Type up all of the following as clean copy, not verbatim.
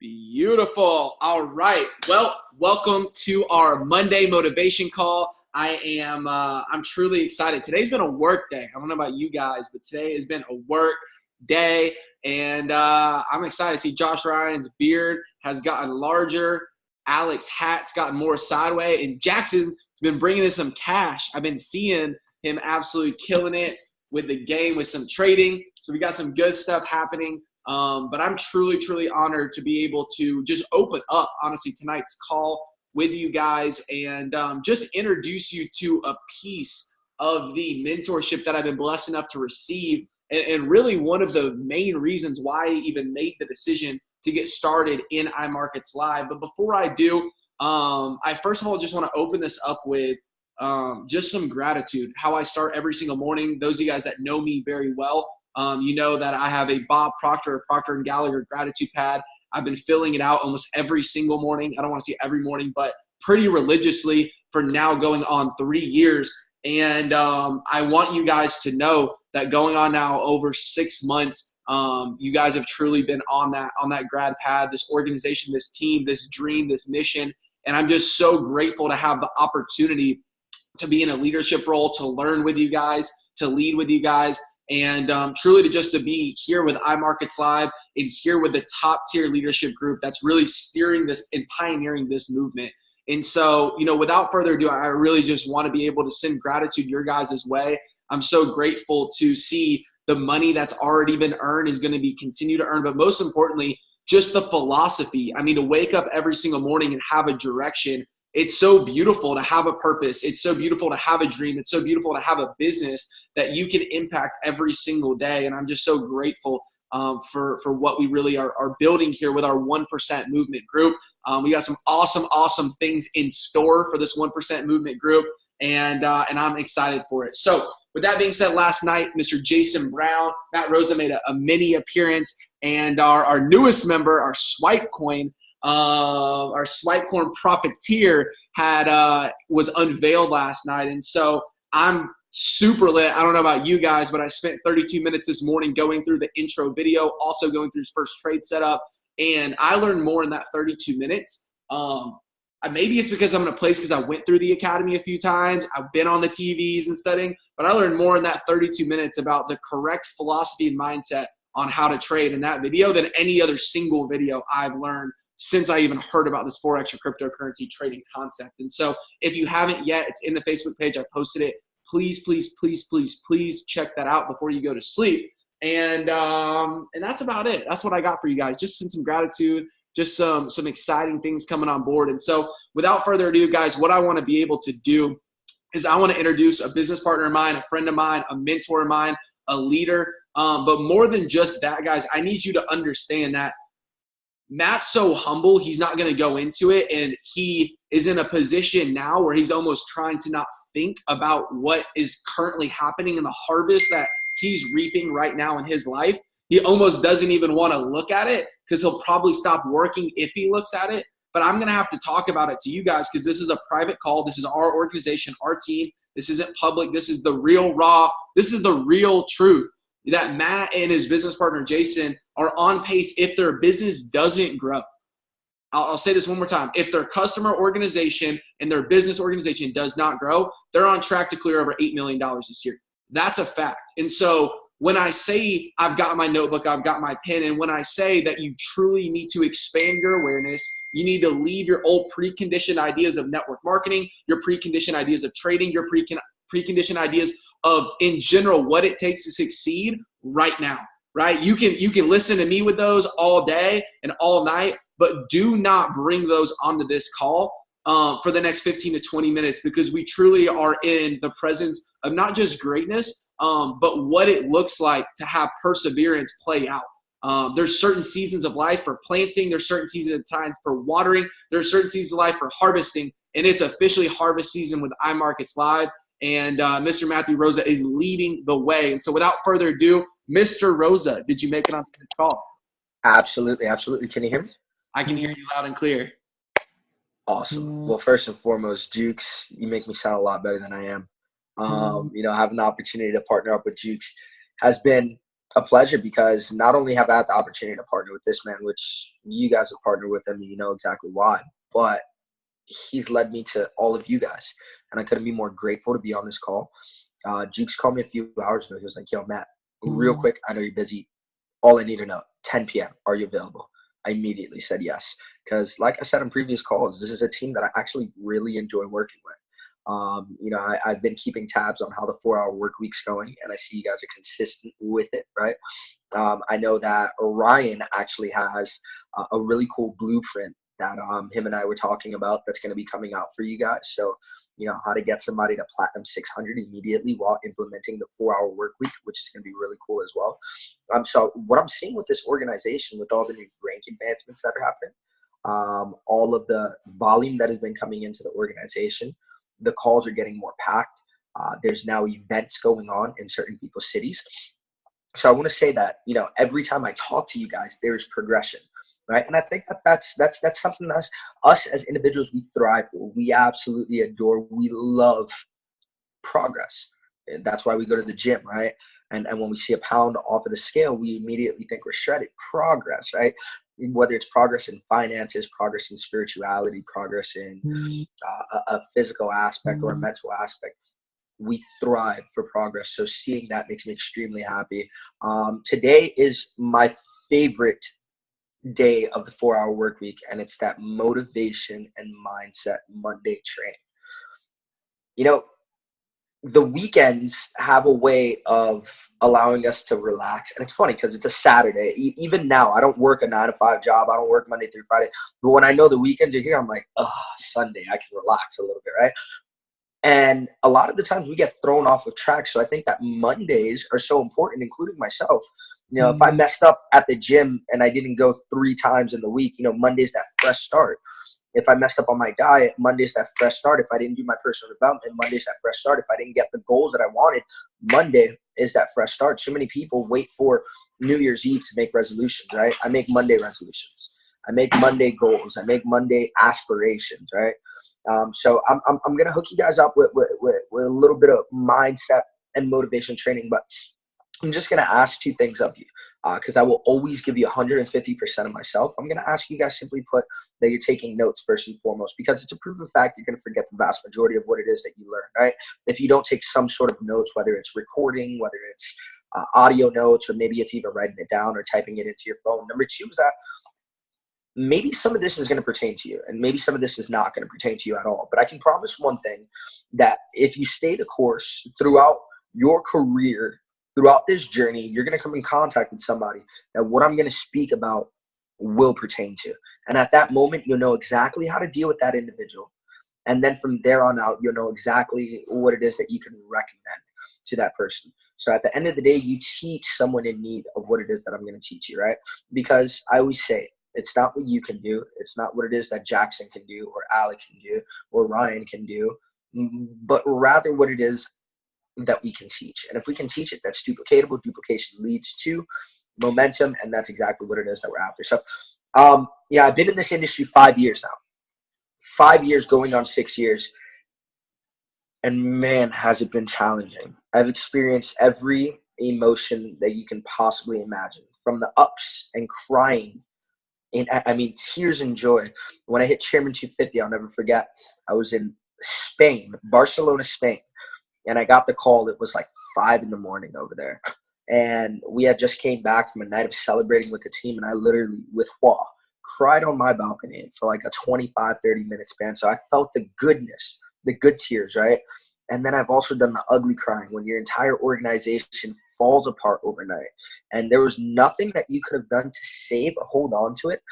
Beautiful. All right. Well, welcome to our Monday motivation call. I'm truly excited. Today's been a work day. I don't know about you guys, but today has been a work day, and I'm excited to see Josh Ryan's beard has gotten larger. Alex's hat's gotten more sideways, and Jackson's been bringing in some cash. I've been seeing him absolutely killing it with the game, with some trading. So we got some good stuff happening. But I'm truly, truly honored to be able to just open up, honestly, tonight's call with you guys and just introduce you to a piece of the mentorship that I've been blessed enough to receive, and really one of the main reasons why I even made the decision to get started in iMarkets Live. But before I do, I first of all just want to open this up with just some gratitude, how I start every single morning. Those of you guys that know me very well, you know that I have a Bob Proctor, Procter & Gallagher gratitude pad. I've been filling it out almost every single morning. I don't want to say every morning, but pretty religiously for now going on 3 years. And I want you guys to know that going on now over 6 months, you guys have truly been on that grad pad, this organization, this team, this dream, this mission. And I'm just so grateful to have the opportunity to be in a leadership role, to learn with you guys, to lead with you guys. And truly to be here with iMarkets Live and here with the top tier leadership group that's really steering this and pioneering this movement. And so, without further ado, I really just want to be able to send gratitude your guys' way. I'm so grateful to see the money that's already been earned is going to be continue to earn, but most importantly, just the philosophy. I mean, to wake up every single morning and have a direction. It's so beautiful to have a purpose. It's so beautiful to have a dream. It's so beautiful to have a business that you can impact every single day. And I'm just so grateful for what we really are building here with our 1% movement group. We got some awesome things in store for this 1% movement group, and I'm excited for it. So with that being said, last night, Mr. Jason Brown, Matt Rosa made a mini appearance, and our newest member, our Swipe Coin profiteer was unveiled last night. And so I'm super lit. I don't know about you guys, but I spent 32 minutes this morning going through the intro video, also going through his first trade setup. And I learned more in that 32 minutes. Maybe it's because I'm in a place because I went through the academy a few times. I've been on the TVs and studying, but I learned more in that 32 minutes about the correct philosophy and mindset on how to trade in that video than any other single video I've learned since I even heard about this Forex or cryptocurrency trading concept. And so if you haven't yet, it's in the Facebook page. I posted it. Please check that out before you go to sleep. And that's about it. That's what I got for you guys. Just some gratitude, just some exciting things coming on board. And so without further ado, guys, what I want to be able to do is I want to introduce a business partner of mine, a friend of mine, a mentor of mine, a leader. But more than just that, guys, I need you to understand that Matt's so humble, he's not going to go into it, and he is in a position now where he's almost trying to not think about what is currently happening in the harvest that he's reaping right now in his life. He almost doesn't even want to look at it because he'll probably stop working if he looks at it. But I'm going to have to talk about it to you guys because this is a private call. This is our organization, our team. This isn't public. This is the real raw. This is the real truth that Matt and his business partner, Jason, are on pace if their business doesn't grow. I'll say this one more time. If their customer organization and their business organization does not grow, they're on track to clear over $8 million this year. That's a fact. And so when I say I've got my notebook, I've got my pen, and when I say that you truly need to expand your awareness, you need to leave your old preconditioned ideas of network marketing, your preconditioned ideas of trading, your preconditioned ideas of, in general, what it takes to succeed right now, right? You can listen to me with those all day and all night, but do not bring those onto this call for the next 15 to 20 minutes because we truly are in the presence of not just greatness, but what it looks like to have perseverance play out. There's certain seasons of life for planting. There's certain seasons of time for watering. There's certain seasons of life for harvesting, and it's officially harvest season with iMarkets Live. And Mr. Mathew Rosa is leading the way. And so without further ado, Mr. Rosa, did you make it onto this call? Absolutely. Can you hear me? I can hear you loud and clear. Awesome. Well, first and foremost, Jewkes, you make me sound a lot better than I am. Having the opportunity to partner up with Jewkes has been A pleasure, because not only have I had the opportunity to partner with this man, which you guys have partnered with him, you know exactly why, but he's led me to all of you guys. And I couldn't be more grateful to be on this call. Jewkes called me a few hours ago. He was like, yo, Matt, real quick, I know you're busy. All I need to know, 10 p.m., are you available? I immediately said yes. Because like I said in previous calls, this is a team that I actually really enjoy working with. You know, I've been keeping tabs on how the 4-hour work week's going, and I see you guys are consistent with it, right? I know that Orion actually has a really cool blueprint that him and I were talking about that's going to be coming out for you guys. So, you know, how to get somebody to Platinum 600 immediately while implementing the 4-hour work week, which is going to be really cool as well. So what I'm seeing with this organization, with all the new rank advancements that are happening, all of the volume that has been coming into the organization, the calls are getting more packed. There's now events going on in certain people's cities. So I want to say that, you know, every time I talk to you guys, there's progression, right? And I think that that's something that us as individuals, we thrive for. We absolutely adore. We love progress. And that's why we go to the gym, right? And when we see a pound off of the scale, we immediately think we're shredded. Progress, right? Whether it's progress in finances, progress in spirituality, progress in a physical aspect or a mental aspect, we thrive for progress. So seeing that makes me extremely happy. Today is my favorite day of the 4-hour work week, and it's that motivation and mindset Monday training. You know, the weekends have a way of allowing us to relax. And it's funny because it's a Saturday. Even now, I don't work a 9-to-5 job. I don't work Monday through Friday. But when I know the weekends are here, I'm like, oh, Sunday, I can relax a little bit, right? And a lot of the times we get thrown off of track. So I think that Mondays are so important, including myself. You know, if I messed up at the gym and I didn't go 3 times in the week, you know, Monday's that fresh start. If I messed up on my diet, Monday's that fresh start. If I didn't do my personal development, Monday's that fresh start. If I didn't get the goals that I wanted, Monday is that fresh start. So many people wait for New Year's Eve to make resolutions, right? I make Monday resolutions. I make Monday goals. I make Monday aspirations, right? So I'm gonna hook you guys up with a little bit of mindset and motivation training, but I'm just gonna ask 2 things of you, because I will always give you 150% of myself. I'm gonna ask you guys, simply put, that you're taking notes first and foremost, because it's a proof of fact you're gonna forget the vast majority of what it is that you learn, right? If you don't take some sort of notes, whether it's recording, whether it's audio notes, or maybe it's even writing it down or typing it into your phone. Number 2 is that maybe some of this is going to pertain to you, and maybe some of this is not going to pertain to you at all. But I can promise one thing, that if you stay the course throughout your career, throughout this journey, you're going to come in contact with somebody that what I'm going to speak about will pertain to. And at that moment, you'll know exactly how to deal with that individual. And then from there on out, you'll know exactly what it is that you can recommend to that person. So at the end of the day, you teach someone in need of what it is that I'm going to teach you, right? Because I always say, it's not what you can do. It's not what it is that Jackson can do, or Alec can do, or Ryan can do, but rather what it is that we can teach. And if we can teach it, that's duplicatable. Duplication leads to momentum, and that's exactly what it is that we're after. So, yeah, I've been in this industry 5 years now. 5 years going on 6 years. And man, has it been challenging. I've experienced every emotion that you can possibly imagine, from the ups and crying, and I mean, tears and joy. When I hit Chairman 250, I'll never forget. I was in Spain, Barcelona, Spain, and I got the call. It was like 5 a.m. over there, and we had just came back from a night of celebrating with the team, and I literally, with awe, cried on my balcony for like a 25, 30-minute span. So I felt the goodness, the good tears, right? And then I've also done the ugly crying, when your entire organization falls apart overnight, and there was nothing that you could have done to save or hold on to it.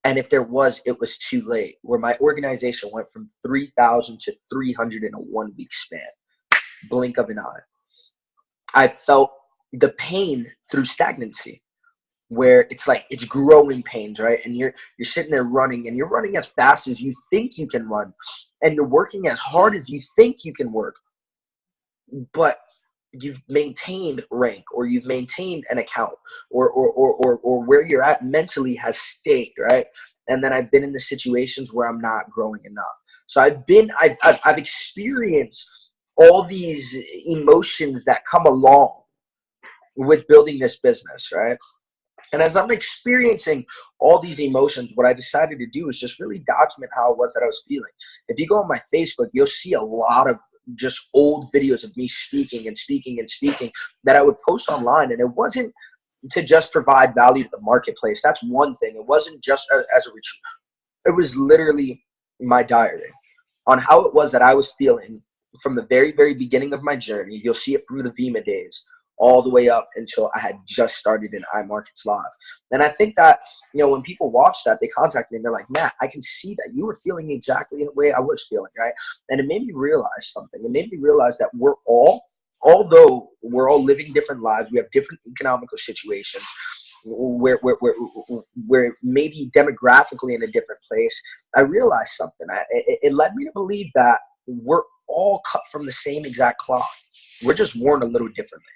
And if there was, it was too late, where my organization went from 3,000 to 300 in a 1-week span. Blink of an eye. I felt the pain through stagnancy, where it's like, it's growing pains, right? And you're sitting there running, and you're running as fast as you think you can run, and you're working as hard as you think you can work, but you've maintained rank, or you've maintained an account, or where you're at mentally has stayed, right? And then I've been in the situations where I'm not growing enough. So I've experienced all these emotions that come along with building this business, right? And as I'm experiencing all these emotions, what I decided to do is just really document how it was that I was feeling. If you go on my Facebook, you'll see a lot of just old videos of me speaking and speaking and speaking that I would post online. And it wasn't to just provide value to the marketplace. That's one thing. It wasn't just as a retreat. It was literally my diary on how it was that I was feeling from the very, very beginning of my journey. You'll see it through the Vima days all the way up until I had just started in iMarkets Live. And I think that, when people watch that, they contact me and they're like, Matt, I can see that you were feeling exactly the way I was feeling, right? And it made me realize something. It made me realize that although we're all living different lives, we have different economical situations, we're maybe demographically in a different place. I realized something. It led me to believe that we're all cut from the same exact cloth. We're just worn a little differently.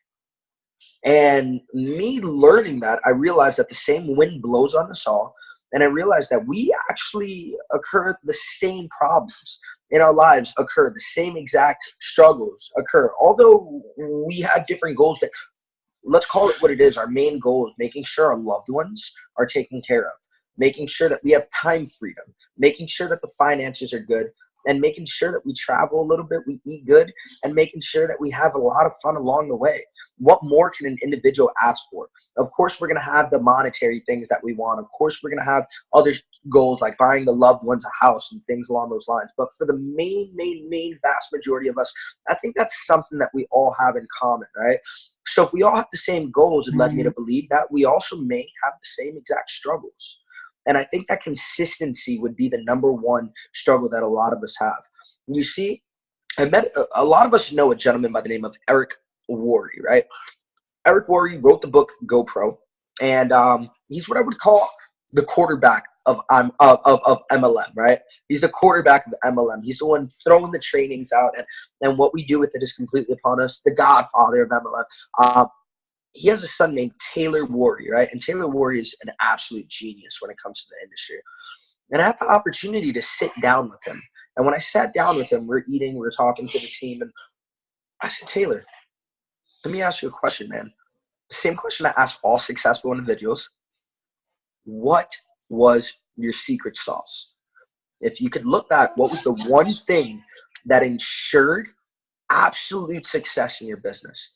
And me learning that, I realized that the same wind blows on us all. And I realized that we actually occur the same problems in our lives occur, the same exact struggles occur. Although we have different goals, that let's call it what it is. Our main goal is making sure our loved ones are taken care of, making sure that we have time freedom, making sure that the finances are good, and making sure that we travel a little bit, we eat good, and making sure that we have a lot of fun along the way. What more can an individual ask for? Of course, we're going to have the monetary things that we want. Of course, we're going to have other goals like buying the loved ones a house and things along those lines. But for the main vast majority of us, I think that's something that we all have in common, right? So if we all have the same goals, it led me to believe that we also may have the same exact struggles. And I think that consistency would be the number one struggle that a lot of us have. You see, a lot of us know a gentleman by the name of Eric Worre, right? Eric Worre wrote the book GoPro, and he's what I would call the quarterback of MLM, right? He's the quarterback of MLM. He's the one throwing the trainings out, and what we do with it is completely upon us. The godfather of MLM. He has a son named Taylor Worre, right? And Taylor Worre is an absolute genius when it comes to the industry. And I had the opportunity to sit down with him. And when I sat down with him, we're eating, we're talking to the team, and I said, Taylor, let me ask you a question, man. The same question I ask all successful individuals. What was your secret sauce? If you could look back, what was the one thing that ensured absolute success in your business?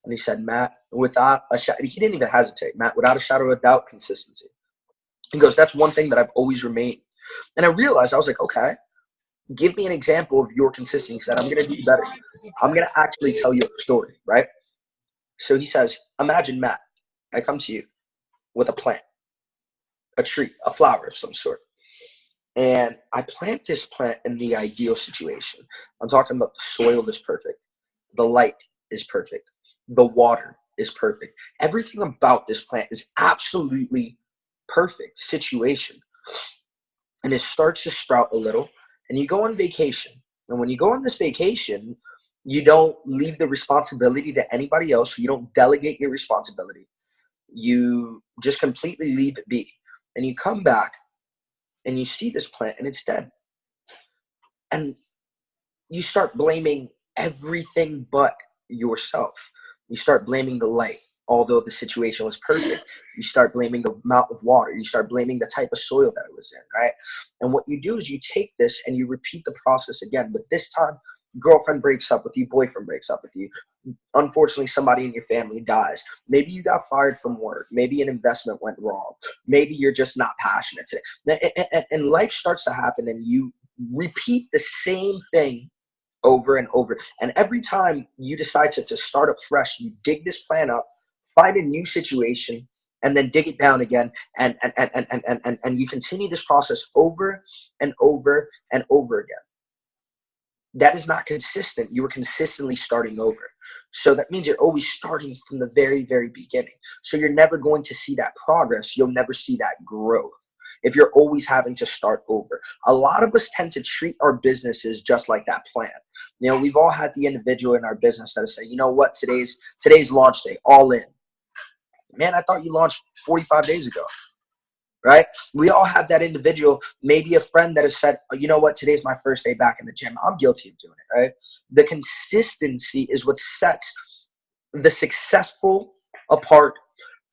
And he said, Matt, without a shadow, he didn't even hesitate. Matt, without a shadow of a doubt, consistency. He goes, that's one thing that I've always remained. And I realized, I was like, okay, give me an example of your consistency. He said, I'm going to do better. I'm going to actually tell you a story, right? So he says, imagine, Matt, I come to you with a plant, a tree, a flower of some sort. And I plant this plant in the ideal situation. I'm talking about the soil is perfect. The light is perfect. The water is perfect. Everything about this plant is absolutely perfect situation. And it starts to sprout a little, and you go on vacation. And when you go on this vacation, you don't leave the responsibility to anybody else. You don't delegate your responsibility. You just completely leave it be. And you come back and you see this plant and it's dead. And you start blaming everything but yourself. You start blaming the light, although the situation was perfect. You start blaming the amount of water. You start blaming the type of soil that it was in, right? And what you do is you take this and you repeat the process again. But this time, girlfriend breaks up with you, boyfriend breaks up with you. Unfortunately, somebody in your family dies. Maybe you got fired from work. Maybe an investment went wrong. Maybe you're just not passionate today. And life starts to happen and you repeat the same thing over and over. And every time you decide to start up fresh, you dig this plan up, find a new situation, and then dig it down again. And you continue this process over and over and over again. That is not consistent. You are consistently starting over. So that means you're always starting from the very, very beginning. So you're never going to see that progress. You'll never see that growth if you're always having to start over. A lot of us tend to treat our businesses just like that plan. You know, we've all had the individual in our business that say, you know what, today's launch day, all in. Man, I thought you launched 45 days ago, right? We all have that individual, maybe a friend that has said, oh, you know what, today's my first day back in the gym. I'm guilty of doing it, right? The consistency is what sets the successful apart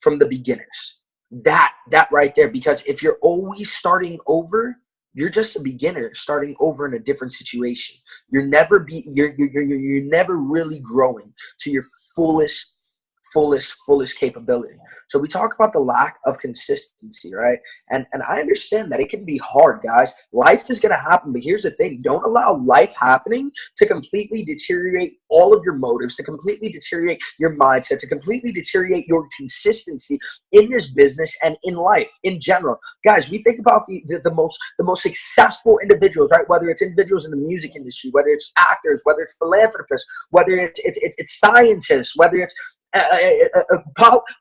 from the beginners. That right there. Because if you're always starting over, you're just a beginner starting over in a different situation. You're never really growing to your fullest capability. So we talk about the lack of consistency, right? And I understand that it can be hard, guys. Life is going to happen, but here's the thing. Don't allow life happening to completely deteriorate all of your motives, to completely deteriorate your mindset, to completely deteriorate your consistency in this business and in life in general. Guys, we think about the most successful individuals, right? Whether it's individuals in the music industry, whether it's actors, whether it's philanthropists, whether it's scientists, whether it's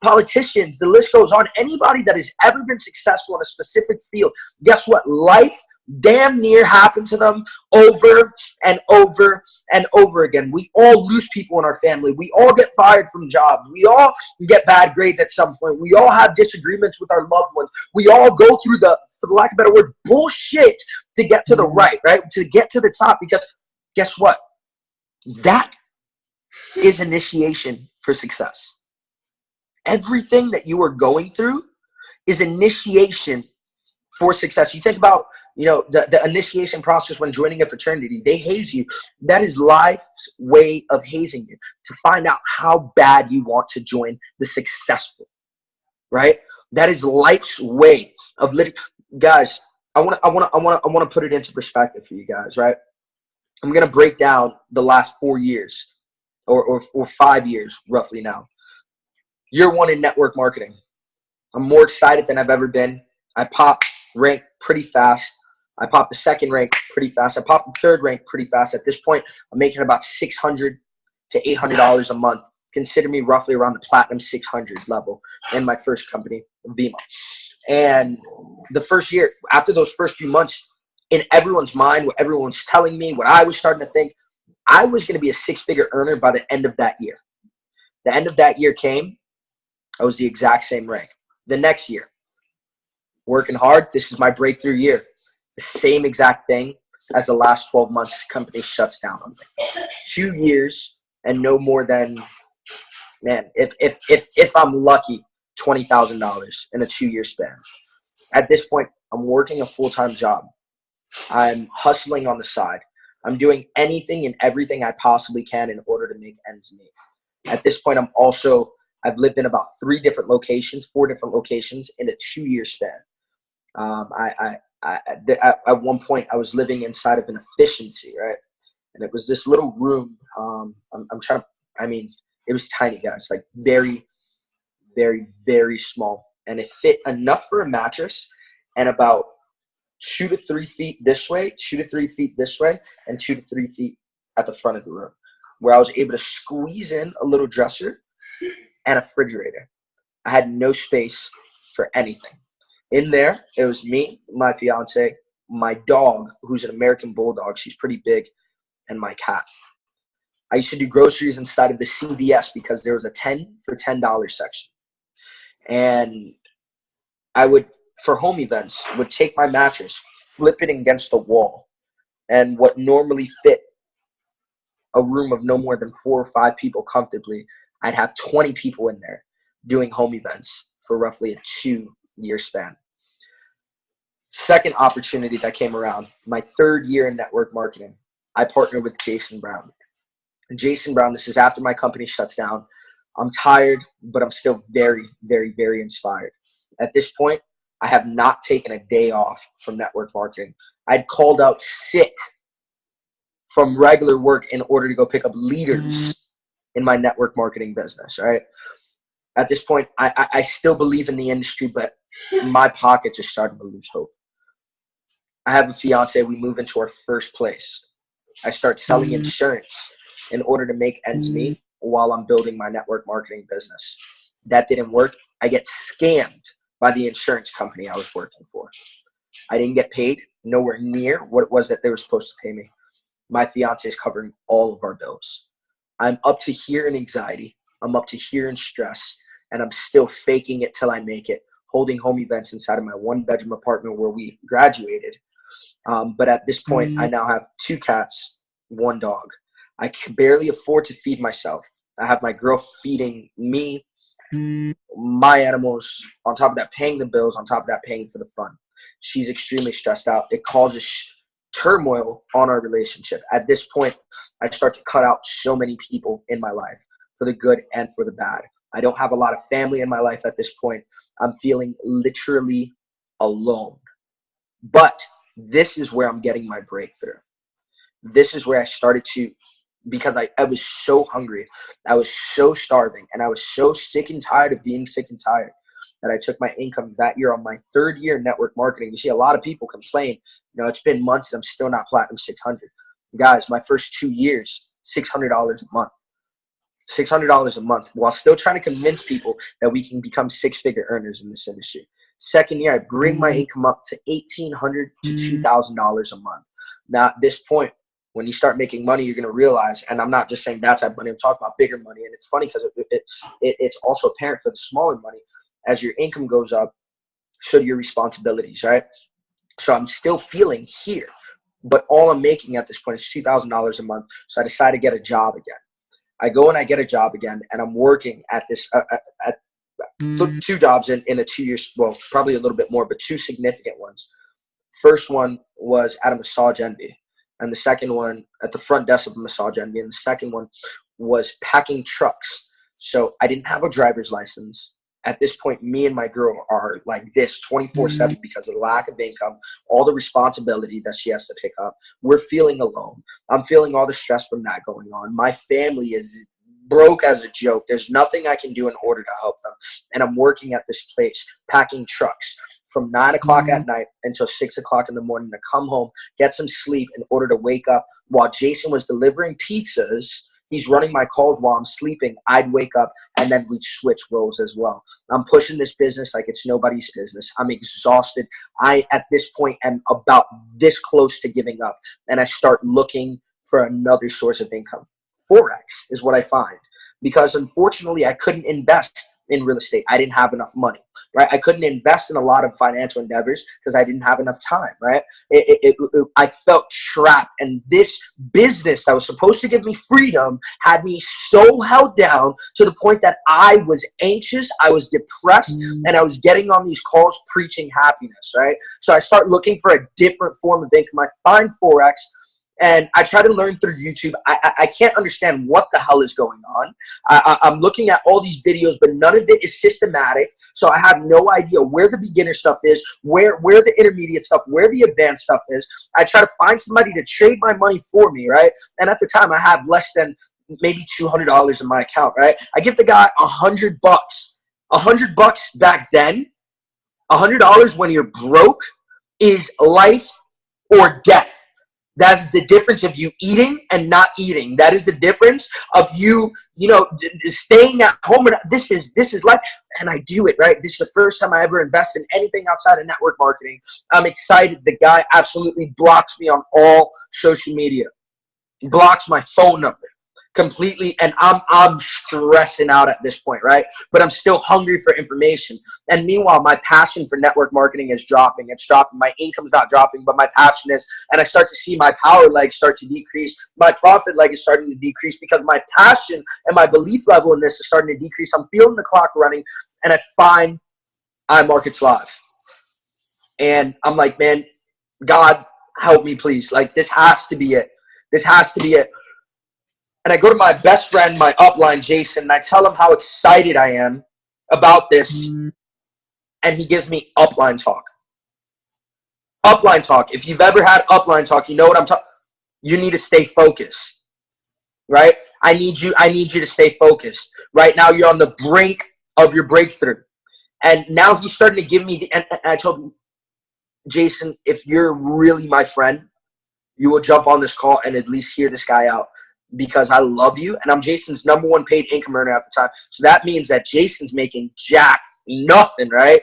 politicians, the list goes on. Anybody that has ever been successful in a specific field, guess what? Life damn near happened to them over and over and over again. We all lose people in our family. We all get fired from jobs. We all get bad grades at some point. We all have disagreements with our loved ones. We all go through for the lack of a better word, bullshit to get to the right? To get to the top. Because guess what? That is initiation for success. Everything that you are going through is initiation for success. You think about, the initiation process when joining a fraternity. They haze you. That is life's way of hazing you to find out how bad you want to join the successful, right? That is life's way of living. Guys, I want to put it into perspective for you guys, right? I'm going to break down the last 4 years or 5 years roughly now. Year 1 in network marketing. I'm more excited than I've ever been. I popped rank pretty fast. I popped the second rank pretty fast. I popped the third rank pretty fast. At this point, I'm making about $600 to $800 a month. Consider me roughly around the platinum 600 level in my first company, Vima. And the first year, after those first few months, in everyone's mind, what everyone's telling me, what I was starting to think, I was going to be a 6-figure earner by the end of that year. The end of that year came. I was the exact same rank. The next year, working hard. This is my breakthrough year. The same exact thing as the last 12 months, company shuts down on me. 2 years and no more than, man, if I'm lucky, $20,000 in a 2-year span. At this point, I'm working a full-time job. I'm hustling on the side. I'm doing anything and everything I possibly can in order to make ends meet. At this point, I've lived in about 4 different locations in a 2-year span. At one point, I was living inside of an efficiency, right? And it was this little room. It was tiny, guys, like very, very, very small. And it fit enough for a mattress and about 2 to 3 feet this way, 2 to 3 feet this way, and 2 to 3 feet at the front of the room, where I was able to squeeze in a little dresser and a refrigerator. I had no space for anything. In there, it was me, my fiance, my dog, who's an American bulldog. She's pretty big, and my cat. I used to do groceries inside of the CVS because there was a 10 for $10 section. And I would, for home events, would take my mattress, flip it against the wall, and what normally fit a room of no more than 4 or 5 people comfortably, I'd have 20 people in there doing home events for roughly a 2-year span. Second opportunity that came around, my 3rd year in network marketing, I partnered with Jason Brown. Jason Brown, this is after my company shuts down. I'm tired, but I'm still very, very, very inspired. At this point, I have not taken a day off from network marketing. I'd called out sick from regular work in order to go pick up leaders in my network marketing business, right? At this point, I still believe in the industry, but my pocket just started to lose hope. I have a fiance. We move into our first place. I start selling insurance in order to make ends meet while I'm building my network marketing business. That didn't work. I get scammed by the insurance company I was working for. I didn't get paid, nowhere near what it was that they were supposed to pay me. My fiance is covering all of our bills. I'm up to here in anxiety. I'm up to here in stress, and I'm still faking it till I make it, holding home events inside of my 1-bedroom apartment where we graduated. But at this point, I now have 2 cats, 1 dog. I can barely afford to feed myself. I have my girl feeding me my animals, on top of that, paying the bills, on top of that, paying for the fun. She's extremely stressed out. It causes turmoil on our relationship. At this point, I start to cut out so many people in my life, for the good and for the bad. I don't have a lot of family in my life at this point. I'm feeling literally alone. But this is where I'm getting my breakthrough. This is where I started to, because I was so hungry, I was so starving, and I was so sick and tired of being sick and tired, that I took my income that year on my third year in network marketing. You see a lot of people complain, it's been months and I'm still not platinum 600. Guys, my first 2 years, $600 a month. $600 a month, while still trying to convince people that we can become six-figure earners in this industry. Second year, I bring my income up to $1,800 to $2,000 a month. Now, at this point, when you start making money, you're going to realize, and I'm not just saying that type of money, I'm talking about bigger money. And it's funny because it's also apparent for the smaller money. As your income goes up, so do your responsibilities, right? So I'm still feeling here, but all I'm making at this point is $2,000 a month. So I decide to get a job again. I go and I get a job again, and I'm working at this at 2 jobs in a 2 years, well, probably a little bit more, but 2 significant ones. First one was at a Massage Envy, and the second one at the front desk of a Massage Envy, and the second one was packing trucks. So I didn't have a driver's license. At this point, me and my girl are like this 24/7 because of the lack of income, all the responsibility that she has to pick up. We're feeling alone. I'm feeling all the stress from that going on. My family is broke as a joke. There's nothing I can do in order to help them. And I'm working at this place, packing trucks from 9 o'clock at night until 6 o'clock in the morning to come home, get some sleep in order to wake up. While Jason was delivering pizzas, he's running my calls while I'm sleeping. I'd wake up and then we'd switch roles as well. I'm pushing this business like it's nobody's business. I'm exhausted. I, at this point, am about this close to giving up. And I start looking for another source of income. Forex is what I find. Because unfortunately, I couldn't invest in real estate. I didn't have enough money, right? I couldn't invest in a lot of financial endeavors because I didn't have enough time, right? I felt trapped. And this business that was supposed to give me freedom had me so held down to the point that I was anxious, I was depressed, and I was getting on these calls preaching happiness, right? So I start looking for a different form of income. I find Forex. And I try to learn through YouTube. I can't understand what the hell is going on. I'm looking at all these videos, but none of it is systematic. So I have no idea where the beginner stuff is, where the intermediate stuff, where the advanced stuff is. I try to find somebody to trade my money for me, right? And at the time, I have less than maybe $200 in my account, right? I give the guy $100. $100 back then, $100 when you're broke is life or death. That's the difference of you eating and not eating. That is the difference of you, staying at home. And this is life. And I do it, right? This is the first time I ever invest in anything outside of network marketing. I'm excited. The guy absolutely blocks me on all social media. He blocks my phone number completely, and I'm stressing out at this point, right? But I'm still hungry for information. And meanwhile, my passion for network marketing is dropping. It's dropping. My income's not dropping, but my passion is. And I start to see my power leg start to decrease. My profit leg is starting to decrease because my passion and my belief level in this is starting to decrease. I'm feeling the clock running, and I find iMarkets Live. And I'm like, man, God, help me, please. Like, this has to be it. This has to be it. And I go to my best friend, my upline, Jason, and I tell him how excited I am about this. And he gives me upline talk. Upline talk. If you've ever had upline talk, you know what I'm talking. You need to stay focused, right? I need you to stay focused. Right now, you're on the brink of your breakthrough. And now he's starting to give me and I told him, Jason, if you're really my friend, you will jump on this call and at least hear this guy out. Because I love you, and I'm Jason's #1 paid income earner at the time. So that means that Jason's making nothing, right?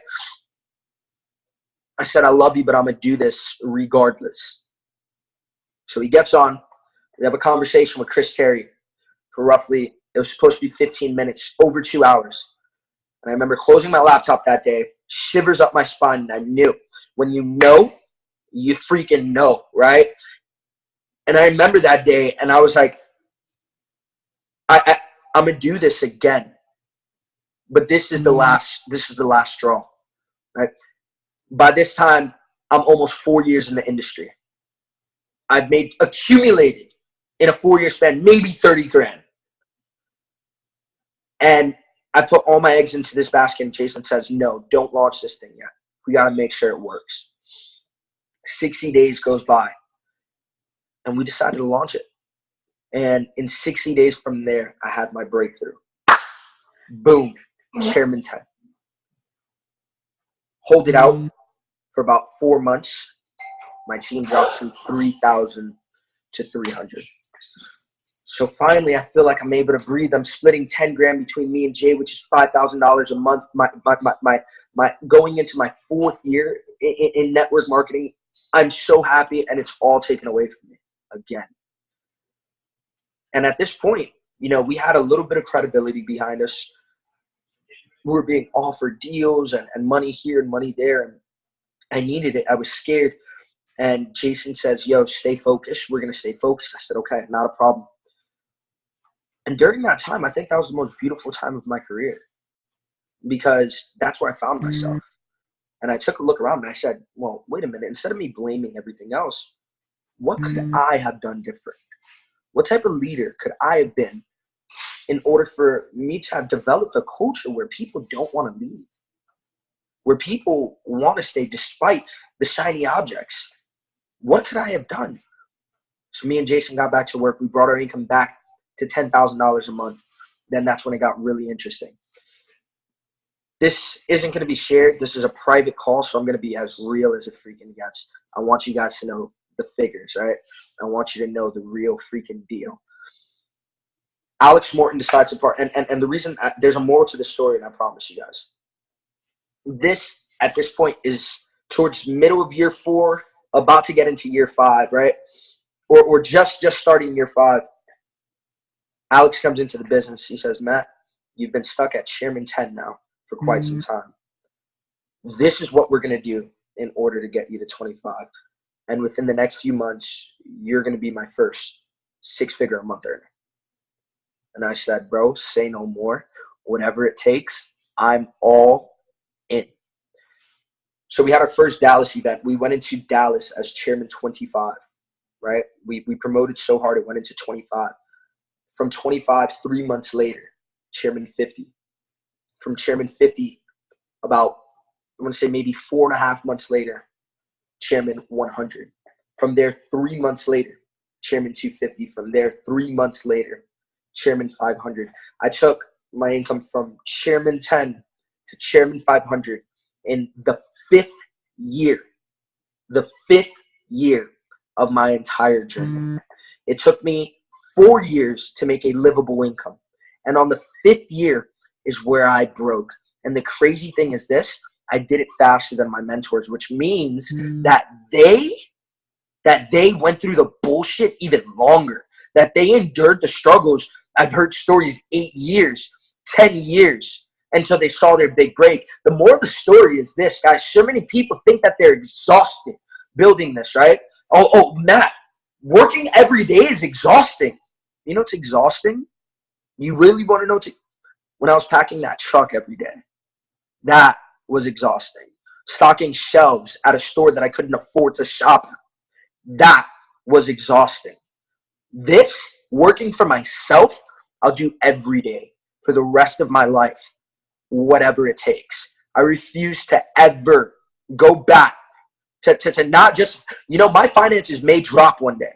I said, I love you, but I'm going to do this regardless. So he gets on. We have a conversation with Chris Terry for roughly, it was supposed to be 15 minutes, over 2 hours. And I remember closing my laptop that day, shivers up my spine, and I knew. When you know, you freaking know, right? And I remember that day, and I was like, I'm going to do this again. But this is the last straw, right? By this time, I'm almost 4 years in the industry. I've accumulated in a 4-year span, maybe 30 grand. And I put all my eggs into this basket, and Jason says, no, don't launch this thing yet. We got to make sure it works. 60 days goes by, and we decided to launch it. And in 60 days from there, I had my breakthrough. Boom, Chairman 10. Hold it out for about 4 months. My team drops from 3,000 to 300. So finally, I feel like I'm able to breathe. I'm splitting 10 grand between me and Jay, which is $5,000 a month. My going into my 4th year in network marketing, I'm so happy, and it's all taken away from me again. And at this point, we had a little bit of credibility behind us. We were being offered deals and money here and money there, and I needed it. I was scared. And Jason says, yo, stay focused. We're going to stay focused. I said, okay, not a problem. And during that time, I think that was the most beautiful time of my career, because that's where I found myself. And I took a look around and I said, well, wait a minute. Instead of me blaming everything else, what could I have done different? What type of leader could I have been in order for me to have developed a culture where people don't want to leave, where people want to stay despite the shiny objects? What could I have done? So me and Jason got back to work. We brought our income back to $10,000 a month. Then that's when it got really interesting. This isn't going to be shared. This is a private call, so I'm going to be as real as it freaking gets. I want you guys to know the figures, right? I want you to know the real freaking deal. Alex Morton decides to part, and the reason, there's a moral to the story, and I promise you guys. This, at this point, is towards middle of year 4, about to get into year 5, right? Or just starting year 5. Alex comes into the business. He says, Matt, you've been stuck at Chairman 10 now for quite some time. This is what we're going to do in order to get you to 25. And within the next few months, you're going to be my first 6-figure a month earner. And I said, bro, say no more. Whatever it takes, I'm all in. So we had our first Dallas event. We went into Dallas as Chairman 25, right? We promoted so hard it went into 25. From 25, 3 months later, Chairman 50. From Chairman 50, about, I want to say maybe 4.5 months later, Chairman 100. From there, 3 months later, Chairman 250. From there, 3 months later, Chairman 500. I took my income from Chairman 10 to Chairman 500 in the 5th year. The 5th year of my entire journey. It took me 4 years to make a livable income. And on the 5th year is where I broke. And the crazy thing is this, I did it faster than my mentors, which means that they went through the bullshit even longer, that they endured the struggles. I've heard stories 8 years, 10 years until they saw their big break. The moral of the story is this, guys. So many people think that they're exhausted building this, right? Oh, Matt, working every day is exhausting. You know it's exhausting? You really want to know? When I was packing that truck every day, that was exhausting. Stocking shelves at a store that I couldn't afford to shop at, that was exhausting. This, working for myself, I'll do every day for the rest of my life, whatever it takes. I refuse to ever go back to not just, my finances may drop one day.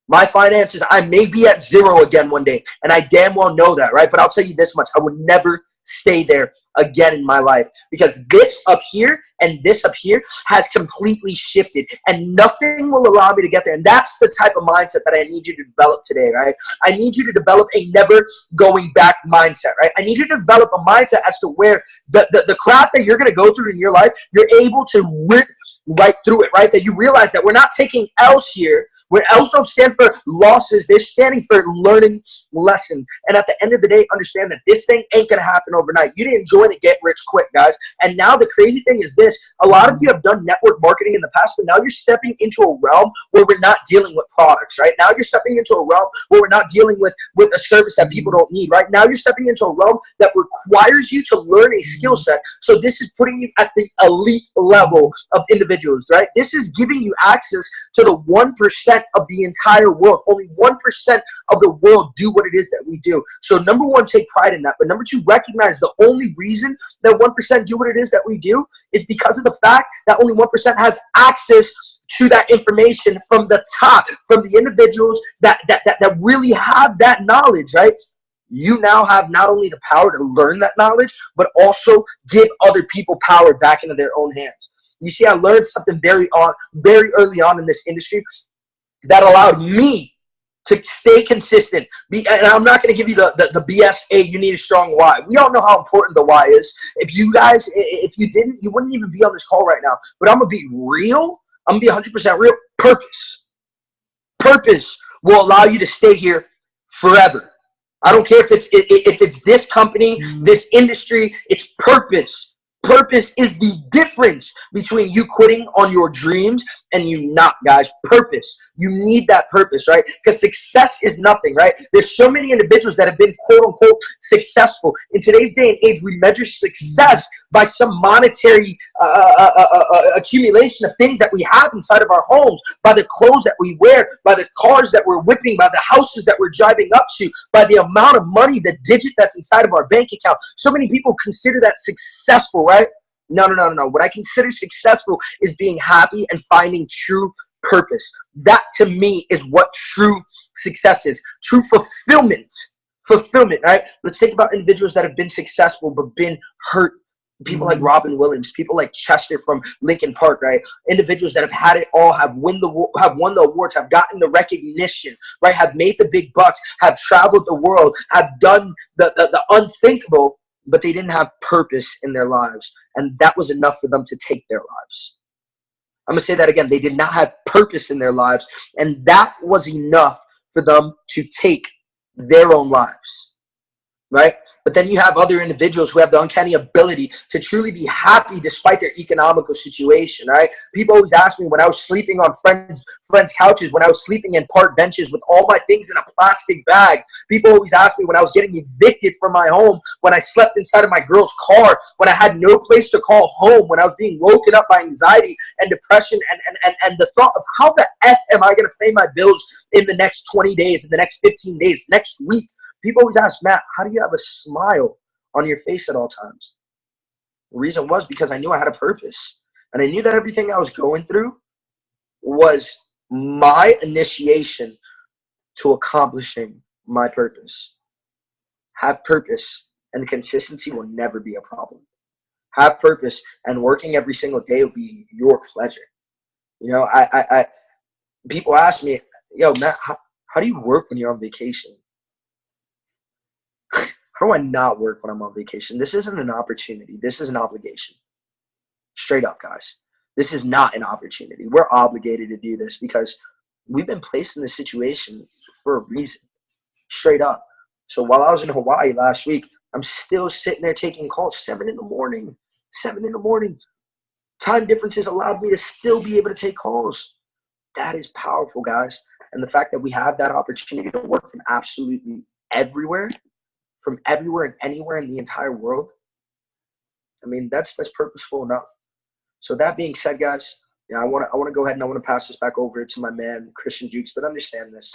My finances, I may be at 0 again one day, and I damn well know that, right? But I'll tell you this much, I would never stay there again in my life, because this up here and this up here has completely shifted, and nothing will allow me to get there. And that's the type of mindset that I need you to develop today, right? I need you to develop a never going back mindset, right? I need you to develop a mindset as to where the crap that you're going to go through in your life, you're able to rip right through it, right? That you realize that we're not taking L's here. Where L's don't stand for losses. They're standing for learning lessons. And at the end of the day, understand that this thing ain't going to happen overnight. You didn't join to get rich quick, guys. And now the crazy thing is this. A lot of you have done network marketing in the past, but now you're stepping into a realm where we're not dealing with products, right? Now you're stepping into a realm where we're not dealing with a service that people don't need, right? Now you're stepping into a realm that requires you to learn a skill set. So this is putting you at the elite level of individuals, right? This is giving you access to the 1% of the entire world. Only 1% of the world do what it is that we do. So number one, take pride in that. But number two, recognize the only reason that 1% do what it is that we do is because of the fact that only 1% has access to that information from the top, from the individuals that really have that knowledge, right? You now have not only the power to learn that knowledge, but also give other people power back into their own hands. You see, I learned something very early on in this industry that allowed me to stay consistent. And I'm not going to give you the BS, hey, you need a strong why. We all know how important the why is. If you guys, if you didn't, you wouldn't even be on this call right now. But I'm going to be real. I'm going to be 100% real. Purpose will allow you to stay here forever. I don't care if it's this company, this industry, it's purpose. Purpose is the difference between you quitting on your dreams and you not, guys. Purpose. You need that purpose, right? Because success is nothing, right? There's so many individuals that have been quote unquote successful. In today's day and age, we measure success by some monetary accumulation of things that we have inside of our homes, by the clothes that we wear, by the cars that we're whipping, by the houses that we're driving up to, by the amount of money, the digit that's inside of our bank account. So many people consider that successful, right? No. What I consider successful is being happy and finding true purpose. That to me is what true success is. True fulfillment. Fulfillment, right? Let's think about individuals that have been successful but been hurt. People like Robin Williams, people like Chester from Linkin Park, right? Individuals that have had it all, have won the awards, have gotten the recognition, right? Have made the big bucks, have traveled the world, have done the unthinkable, but they didn't have purpose in their lives. And that was enough for them to take their lives. I'm going to say that again. They did not have purpose in their lives. And that was enough for them to take their own lives. Right? But then you have other individuals who have the uncanny ability to truly be happy despite their economical situation, right? People always ask me when I was sleeping on friends' couches, when I was sleeping in park benches with all my things in a plastic bag. People always ask me when I was getting evicted from my home, when I slept inside of my girl's car, when I had no place to call home, when I was being woken up by anxiety and depression and the thought of how the F am I going to pay my bills in the next 20 days, in the next 15 days, next week? People always ask, Matt, how do you have a smile on your face at all times? The reason was because I knew I had a purpose. And I knew that everything I was going through was my initiation to accomplishing my purpose. Have purpose, and consistency will never be a problem. Have purpose, and working every single day will be your pleasure. You know, people ask me, yo, Matt, how do you work when you're on vacation? How do I not work when I'm on vacation? This isn't an opportunity. This is an obligation. Straight up, guys. This is not an opportunity. We're obligated to do this because we've been placed in this situation for a reason. Straight up. So while I was in Hawaii last week, I'm still sitting there taking calls 7 in the morning. 7 in the morning. Time differences allowed me to still be able to take calls. That is powerful, guys. And the fact that we have that opportunity to work from absolutely everywhere, from everywhere and anywhere in the entire world, I mean, that's purposeful enough. So that being said, guys, I want to go ahead and I want to pass this back over to my man Christian Jewkes. But understand this,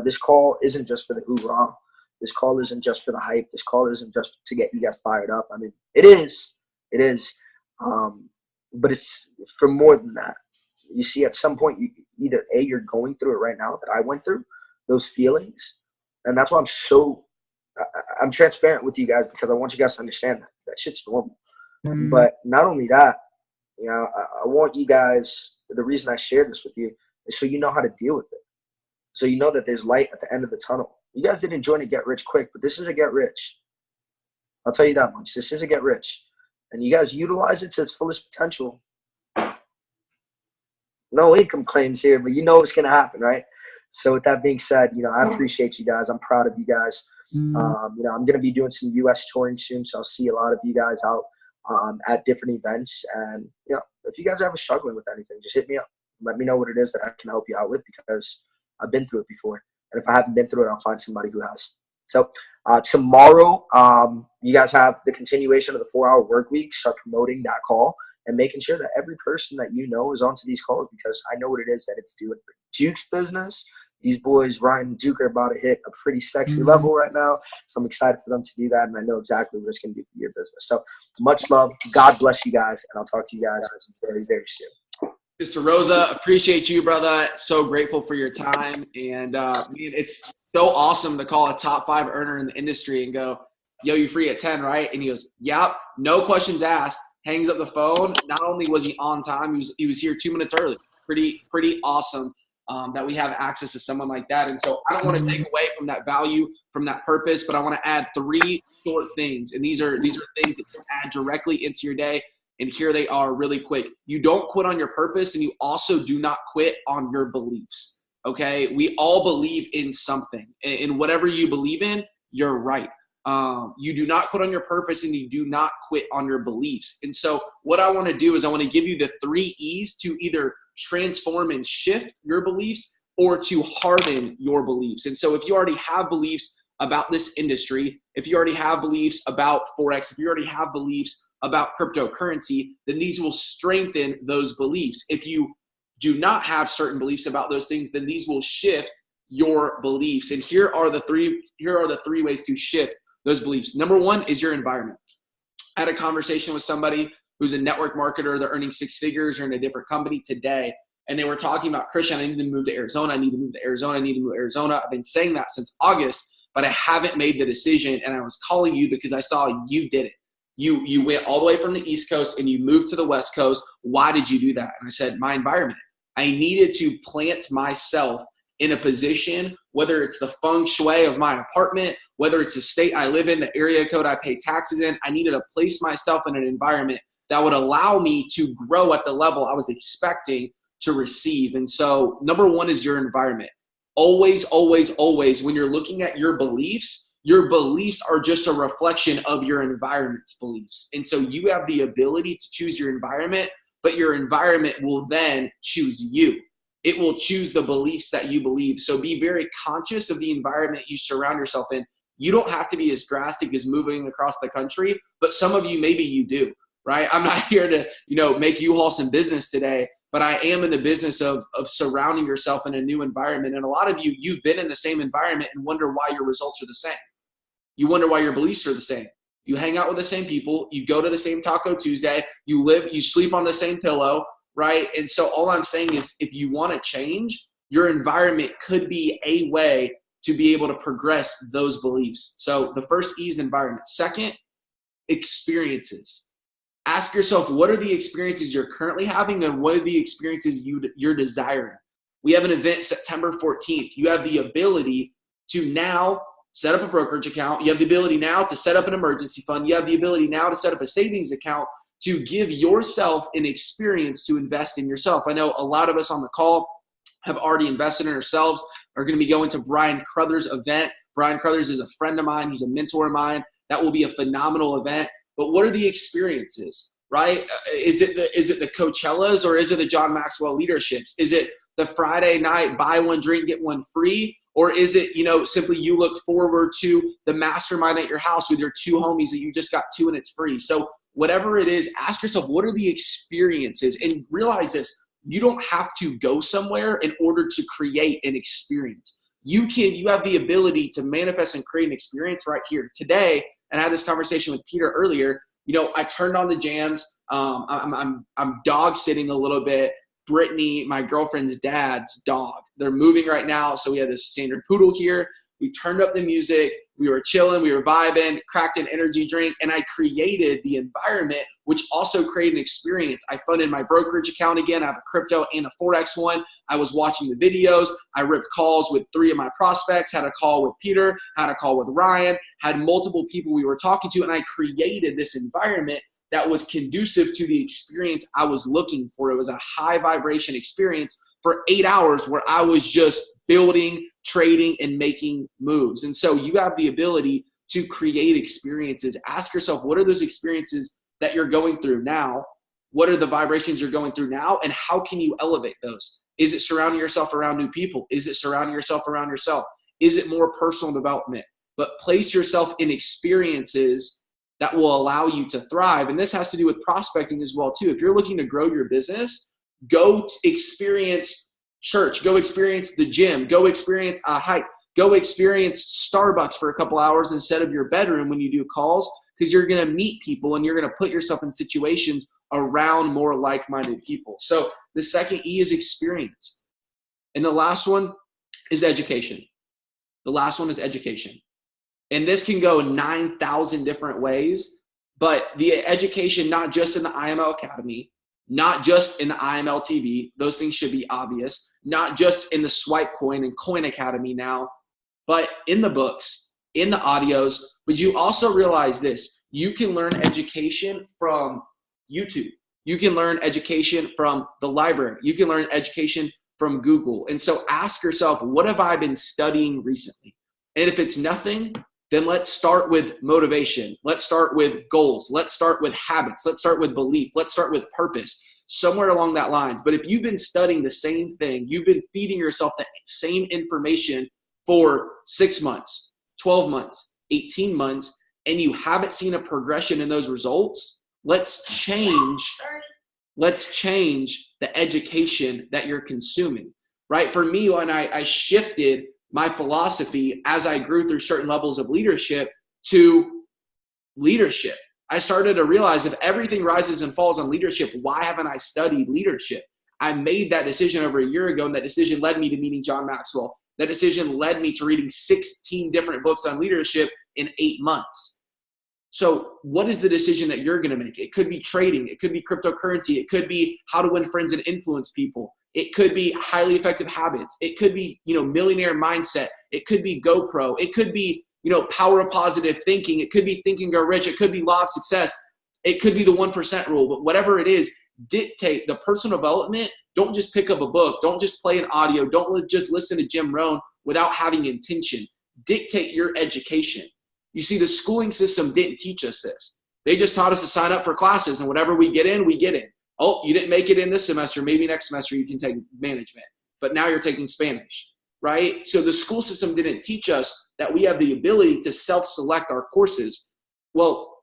this call isn't just for the hoorah. This call isn't just for the hype. This call isn't just to get you guys fired up. I mean, it is, but it's for more than that. You see, at some point, you're going through it right now that I went through, those feelings, and that's why I'm transparent with you guys, because I want you guys to understand that shit's normal. But not only that, I want you guys, the reason I share this with you is so you know how to deal with it. So you know that there's light at the end of the tunnel. You guys didn't join a get rich quick, but this is a get rich. I'll tell you that much. This is a get rich. And you guys utilize it to its fullest potential. no income claims here, but you know what's going to happen, right? So with that being said, I appreciate you guys. I'm proud of you guys. I'm going to be doing some U.S. touring soon, so I'll see a lot of you guys out at different events. And, if you guys are ever struggling with anything, just hit me up. Let me know what it is that I can help you out with, because I've been through it before. And if I haven't been through it, I'll find somebody who has. So tomorrow, you guys have the continuation of the 4-hour work week. Start promoting that call and making sure that every person that you know is onto these calls, because I know what it is that it's doing for Jewkes business. These boys, Ryan and Duke, are about to hit a pretty sexy level right now. So I'm excited for them to do that, and I know exactly what it's going to do for your business. So much love. God bless you guys, and I'll talk to you guys very, very soon. Mr. Rosa, appreciate you, brother. So grateful for your time. And it's so awesome to call a top 5 earner in the industry and go, yo, you free at 10, right? And he goes, yep, no questions asked. Hangs up the phone. Not only was he on time, he was here 2 minutes early. Pretty awesome that we have access to someone like that. And so I don't want to take away from that value, from that purpose, but I want to add 3 short things. And these are things that you add directly into your day. And here they are really quick. You don't quit on your purpose, and you also do not quit on your beliefs. Okay? We all believe in something. And whatever you believe in, you're right. You do not quit on your purpose, and you do not quit on your beliefs. And so what I want to do is I want to give you the 3 E's to either transform and shift your beliefs or to harden your beliefs. And so if you already have beliefs about this industry, if you already have beliefs about Forex, if you already have beliefs about cryptocurrency, then these will strengthen those beliefs. If you do not have certain beliefs about those things, then these will shift your beliefs. And here are the three ways to shift those beliefs. Number 1 is your environment. I had a conversation with somebody who's a network marketer. They're earning 6 figures or in a different company today. And they were talking about, Christian, I need to move to Arizona. I need to move to Arizona. I need to move to Arizona. I've been saying that since August, but I haven't made the decision. And I was calling you because I saw you did it. You went all the way from the East Coast and you moved to the West Coast. Why did you do that? And I said, my environment. I needed to plant myself in a position, whether it's the feng shui of my apartment, whether it's the state I live in, the area code I pay taxes in. I needed to place myself in an environment that would allow me to grow at the level I was expecting to receive. And so number 1 is your environment. Always, always, always, when you're looking at your beliefs are just a reflection of your environment's beliefs. And so you have the ability to choose your environment, but your environment will then choose you. It will choose the beliefs that you believe. So be very conscious of the environment you surround yourself in. You don't have to be as drastic as moving across the country, but some of you, maybe you do, right? I'm not here to, make you haul some business today, but I am in the business of surrounding yourself in a new environment. And a lot of you, you've been in the same environment and wonder why your results are the same. You wonder why your beliefs are the same. You hang out with the same people. You go to the same Taco Tuesday. You sleep on the same pillow, right? And so all I'm saying is if you want to change, your environment could be a way to be able to progress those beliefs. So the first E is environment. Second, experiences. Ask yourself, what are the experiences you're currently having and what are the experiences you're desiring? We have an event September 14th. You have the ability to now set up a brokerage account. You have the ability now to set up an emergency fund. You have the ability now to set up a savings account to give yourself an experience to invest in yourself. I know a lot of us on the call have already invested in ourselves, are going to be going to Brian Crothers' event. Brian Crothers is a friend of mine. He's a mentor of mine. That will be a phenomenal event. But what are the experiences, right? Is it the Coachellas or is it the John Maxwell leaderships? Is it the Friday night buy one drink, get one free? Or is it, simply you look forward to the mastermind at your house with your 2 homies that you just got 2 and it's free? So whatever it is, ask yourself, what are the experiences? And realize this, you don't have to go somewhere in order to create an experience. You have the ability to manifest and create an experience right here today. And I had this conversation with Peter earlier. I turned on the jams. I'm dog sitting a little bit. Brittany, my girlfriend's dad's dog. They're moving right now. So we had this standard poodle here. We turned up the music. We were chilling. We were vibing, cracked an energy drink, and I created the environment, which also created an experience. I funded my brokerage account again. I have a crypto and a Forex one. I was watching the videos. I ripped calls with 3 of my prospects, had a call with Peter, had a call with Ryan, had multiple people we were talking to, and I created this environment that was conducive to the experience I was looking for. It was a high vibration experience for 8 hours where I was just building, trading, and making moves. And so you have the ability to create experiences. Ask yourself, what are those experiences that you're going through now? What are the vibrations you're going through now? And how can you elevate those? Is it surrounding yourself around new people? Is it surrounding yourself around yourself? Is it more personal development? But place yourself in experiences that will allow you to thrive. And this has to do with prospecting as well, too. If you're looking to grow your business, go experience church, go experience the gym, go experience a hike, go experience Starbucks for a couple hours instead of your bedroom when you do calls, because you're going to meet people and you're going to put yourself in situations around more like-minded people. So the second E is experience. And the last one is education. The last one is education. And this can go 9,000 different ways, but the education, not just in the IML Academy, not just in the IML TV, those things should be obvious, not just in the Swipe Coin and Coin Academy now, but in the books, in the audios. But you also realize this, you can learn education from YouTube. You can learn education from the library. You can learn education from Google. And so ask yourself, what have I been studying recently? And if it's nothing, then let's start with motivation. Let's start with goals. Let's start with habits. Let's start with belief. Let's start with purpose, somewhere along that lines. But if you've been studying the same thing, you've been feeding yourself the same information for 6 months, 12 months, 18 months, and you haven't seen a progression in those results, let's change the education that you're consuming, right? For me, when I shifted my philosophy as I grew through certain levels of leadership to leadership, I started to realize if everything rises and falls on leadership, why haven't I studied leadership? I made that decision over a year ago, and that decision led me to meeting John Maxwell. That decision led me to reading 16 different books on leadership in 8 months. So what is the decision that you're going to make? It could be trading. It could be cryptocurrency. It could be how to win friends and influence people. It could be highly effective habits. It could be, millionaire mindset. It could be GoPro. It could be, power of positive thinking. It could be Think and Grow Rich. It could be Law of Success. It could be the 1% rule. But whatever it is, dictate the personal development. Don't just pick up a book. Don't just play an audio. Don't just listen to Jim Rohn without having intention. Dictate your education. You see, the schooling system didn't teach us this. They just taught us to sign up for classes, and whatever we get in, we get in. Oh, you didn't make it in this semester. Maybe next semester you can take management. But now you're taking Spanish, right? So the school system didn't teach us that we have the ability to self-select our courses. Well,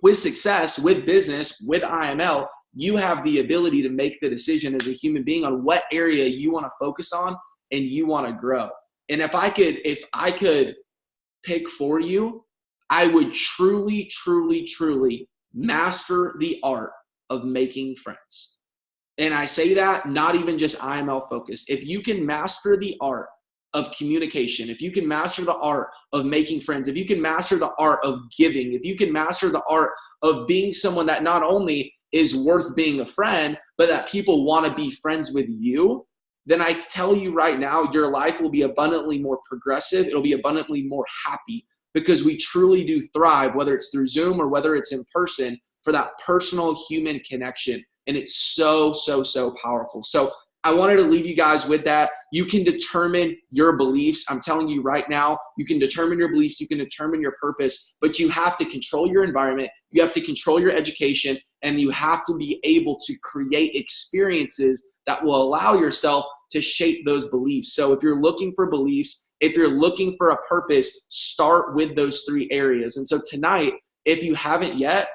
with success, with business, with IML, you have the ability to make the decision as a human being on what area you want to focus on and you want to grow. And if I could pick for you, I would truly, truly, truly master the art of making friends. And I say that not even just IML focused. If you can master the art of communication, if you can master the art of making friends, if you can master the art of giving, if you can master the art of being someone that not only is worth being a friend, but that people want to be friends with you, then I tell you right now, your life will be abundantly more progressive. It'll be abundantly more happy, because we truly do thrive, whether it's through Zoom or whether it's in person, for that personal human connection. And it's so, so, so powerful. So I wanted to leave you guys with that. You can determine your beliefs. I'm telling you right now, you can determine your beliefs. You can determine your purpose, but you have to control your environment. You have to control your education, and you have to be able to create experiences that will allow yourself to shape those beliefs. So if you're looking for beliefs, if you're looking for a purpose, start with those 3 areas. And so tonight, if you haven't yet,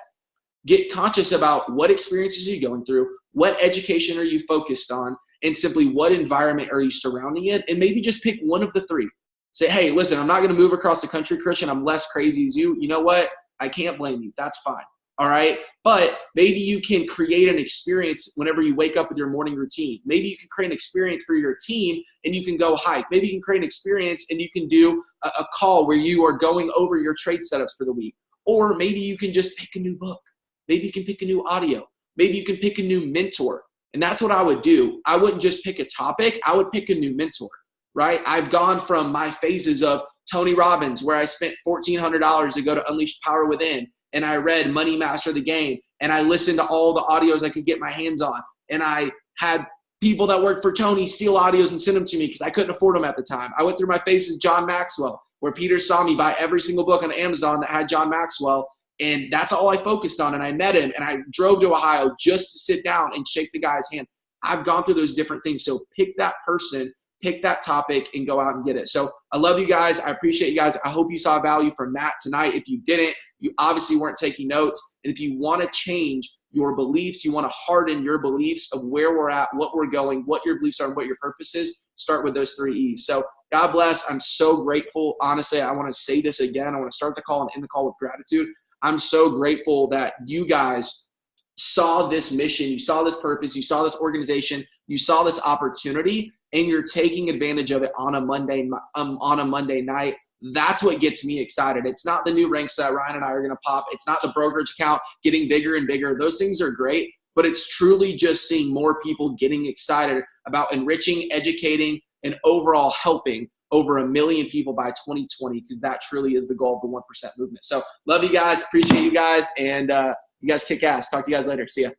get conscious about what experiences are you going through, what education are you focused on, and simply what environment are you surrounding it, and maybe just pick one of the 3. Say, hey, listen, I'm not going to move across the country, Christian. I'm less crazy as you. You know what? I can't blame you. That's fine. All right. But maybe you can create an experience whenever you wake up with your morning routine. Maybe you can create an experience for your team and you can go hike. Maybe you can create an experience and you can do a call where you are going over your trade setups for the week. Or maybe you can just pick a new book. Maybe you can pick a new audio. Maybe you can pick a new mentor. And that's what I would do. I wouldn't just pick a topic. I would pick a new mentor, right? I've gone from my phases of Tony Robbins, where I spent $1,400 to go to Unleash Power Within, and I read Money Master the Game, and I listened to all the audios I could get my hands on, and I had people that worked for Tony steal audios and send them to me because I couldn't afford them at the time. I went through my phases John Maxwell, where Peter saw me buy every single book on Amazon that had John Maxwell, and that's all I focused on. And I met him, and I drove to Ohio just to sit down and shake the guy's hand. I've gone through those different things. So pick that person, pick that topic, and go out and get it. So I love you guys. I appreciate you guys. I hope you saw value from Matt tonight. If you didn't, you obviously weren't taking notes. And if you want to change your beliefs, you want to harden your beliefs of where we're at, what we're going, what your beliefs are, and what your purpose is, start with those 3 E's. So God bless. I'm so grateful. Honestly, I want to say this again. I want to start the call and end the call with gratitude. I'm so grateful that you guys saw this mission, you saw this purpose, you saw this organization, you saw this opportunity, and you're taking advantage of it on a Monday night. That's what gets me excited. It's not the new ranks that Ryan and I are going to pop. It's not the brokerage account getting bigger and bigger. Those things are great, but it's truly just seeing more people getting excited about enriching, educating, and overall helping over 1 million people by 2020, because that truly is the goal of the 1% movement. So love you guys. Appreciate you guys. And you guys kick ass. Talk to you guys later. See ya.